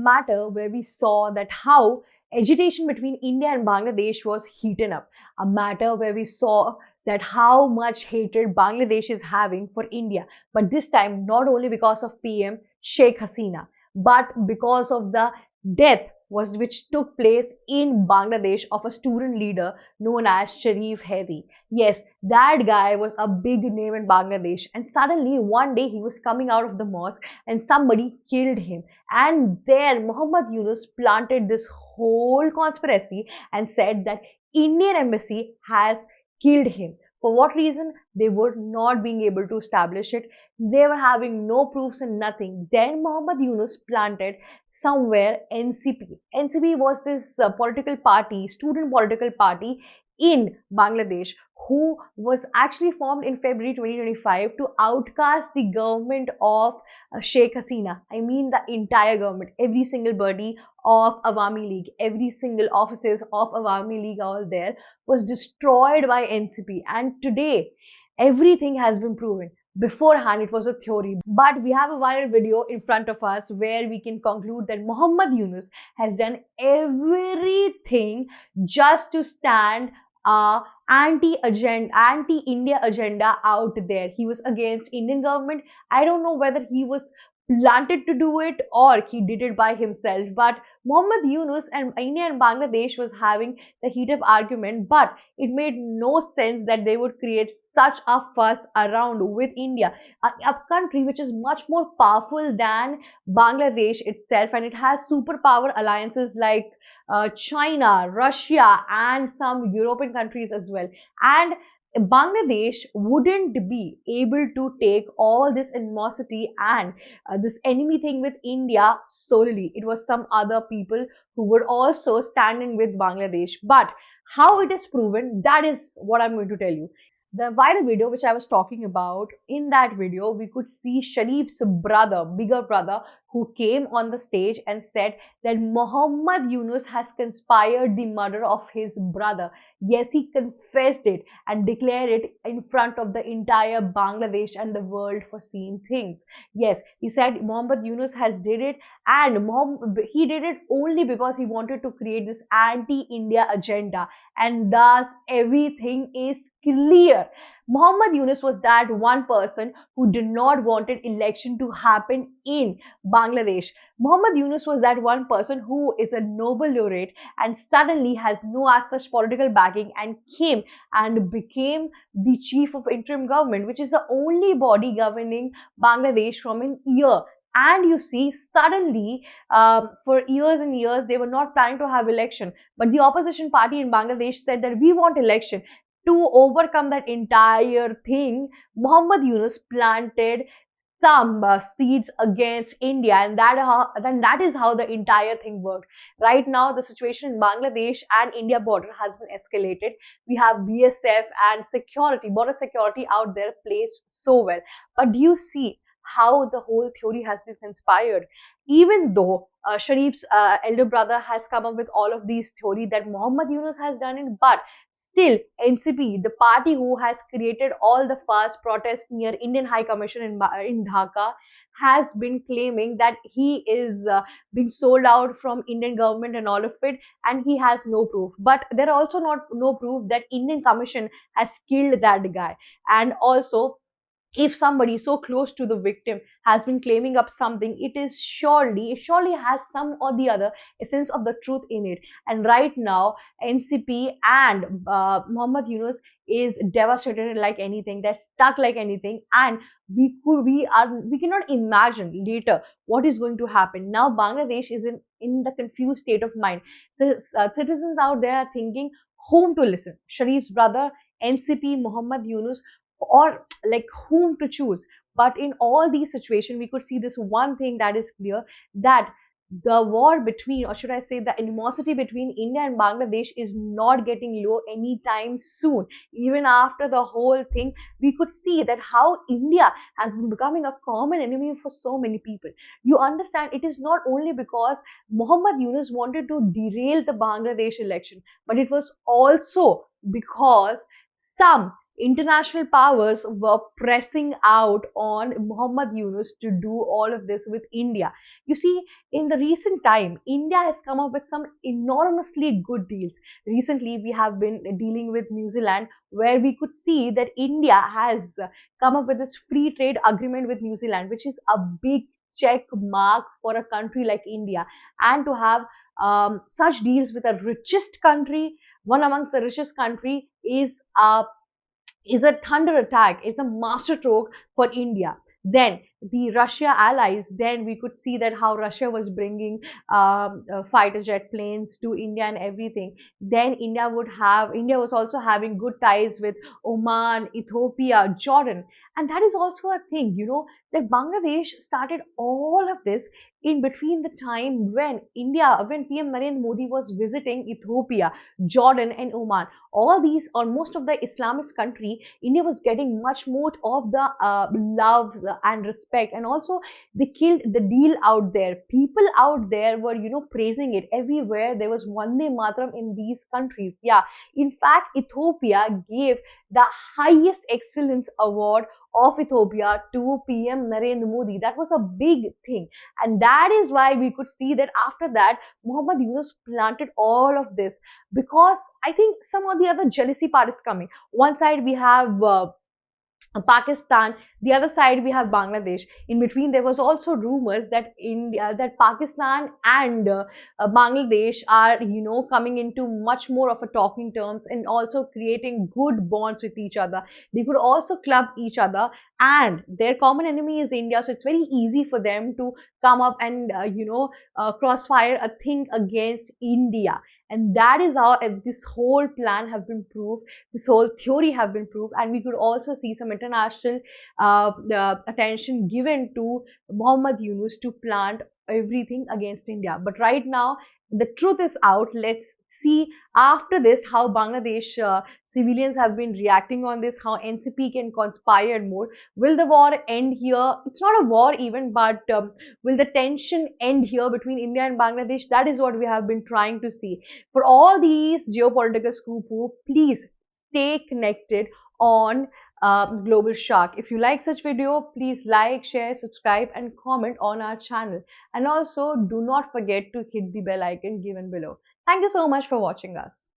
matter where we saw that how agitation between India and Bangladesh was heating up. A matter where we saw that how much hatred Bangladesh is having for India. But this time, not only because of PM Sheikh Hasina, but because of the death was which took place in Bangladesh of a student leader known as Sharif Hedi. Yes, that guy was a big name in Bangladesh, and suddenly one day he was coming out of the mosque and somebody killed him. And there Muhammad Yunus planted this whole conspiracy and said that Indian embassy has killed him. For what reason? They were not being able to establish it. They were having no proofs and nothing. Then Muhammad Yunus planted somewhere NCP. NCP was this political party, student political party in Bangladesh, who was actually formed in February 2025 to outcast the government of Sheikh Hasina. I mean the entire government, every single body of Awami League, every single offices of Awami League all there was destroyed by NCP. And today, everything has been proven. Beforehand, it was a theory, but we have a viral video in front of us where we can conclude that Muhammad Yunus has done everything just to stand anti-India agenda out there. He was against Indian government. I don't know whether he was planted to do it or he did it by himself, but Muhammad Yunus and India and Bangladesh was having the heated argument, but it made no sense that they would create such a fuss around with India, a country which is much more powerful than Bangladesh itself, and it has superpower alliances like China, Russia, and some European countries as well. And Bangladesh wouldn't be able to take all this animosity and this enemy thing with India solely. It was some other people who were also standing with Bangladesh. But how it is proven, that is what I'm going to tell you. The viral video which I was talking about, in that video, we could see Sharif's brother, bigger brother, who came on the stage and said that Muhammad Yunus has conspired the murder of his brother. Yes, he confessed it and declared it in front of the entire Bangladesh and the world for seeing things. Yes, he said Muhammad Yunus has did it, and he did it only because he wanted to create this anti-India agenda, and thus everything is clear. Muhammad Yunus was that one person who did not wanted election to happen in Bangladesh. Muhammad Yunus was that one person who is a Nobel laureate and suddenly has no as such political backing and came and became the chief of interim government, which is the only body governing Bangladesh from an year. And you see, suddenly, for years and years, they were not planning to have election. But the opposition party in Bangladesh said that we want election. To overcome that entire thing, Muhammad Yunus planted some seeds against India, and that is how the entire thing worked. Right now, the situation in Bangladesh and India border has been escalated. We have BSF and security, border security out there placed so well. But do you see how the whole theory has been conspired? Even though Sharif's elder brother has come up with all of these theory that Muhammad Yunus has done it, but still NCP, the party who has created all the first protests near Indian High Commission in Dhaka, has been claiming that he is being sold out from Indian government and all of it, and he has no proof. But there are also not no proof that Indian Commission has killed that guy. And also, if somebody so close to the victim has been claiming up something, it surely has some or the other essence of the truth in it. And right now, NCP and Muhammad Yunus is devastated like anything. They're stuck like anything, and we cannot imagine later what is going to happen. Now Bangladesh is in the confused state of mind. So citizens out there are thinking whom to listen: Sharif's brother, NCP, Muhammad Yunus, or like whom to choose. But in all these situations, we could see this one thing that is clear, that the war between, or should I say, the animosity between India and Bangladesh is not getting low anytime soon. Even after the whole thing, we could see that how India has been becoming a common enemy for so many people. You understand, it is not only because Muhammad Yunus wanted to derail the Bangladesh election, but it was also because some international powers were pressing out on Muhammad Yunus to do all of this with India. You see, in the recent time, India has come up with some enormously good deals. Recently, we have been dealing with New Zealand, where we could see that India has come up with this free trade agreement with New Zealand, which is a big check mark for a country like India. And to have such deals with the richest country, one amongst the richest country, is a thunder attack. It's a masterstroke for India. Then the Russia allies. Then we could see that how Russia was bringing fighter jet planes to India and everything. Then India was also having good ties with Oman, Ethiopia, Jordan, and that is also a thing. That Bangladesh started all of this in between the time when PM Narendra Modi was visiting Ethiopia, Jordan, and Oman. All these, or most of the Islamist country, India was getting much more of the love and respect, and also they killed the deal out there. People out there were, praising it everywhere. There was Vande Mataram in these countries. Yeah, in fact, Ethiopia gave the highest excellence award of Ethiopia to PM Narendra Modi. That was a big thing, and that is why we could see that after that, Muhammad Yunus planted all of this, because I think some of the other jealousy part is coming. One side we have Pakistan, the other side we have Bangladesh. In between, there was also rumors that Pakistan and Bangladesh are, coming into much more of a talking terms and also creating good bonds with each other. They could also club each other, and their common enemy is India, so it's very easy for them to come up and crossfire a thing against India. And that is how this whole plan have been proved, this whole theory have been proved, and we could also see some international attention given to Muhammad Yunus to plant everything against India. But right now, the truth is out. Let's see after this how Bangladesh civilians have been reacting on this, how NCP can conspire more. Will the war end here? It's not a war even, but will the tension end here between India and Bangladesh? That is what we have been trying to see. For all these geopolitical scoop, please stay connected on Global Shark. If you like such video, please like, share, subscribe, and comment on our channel. And also, do not forget to hit the bell icon given below. Thank you so much for watching us.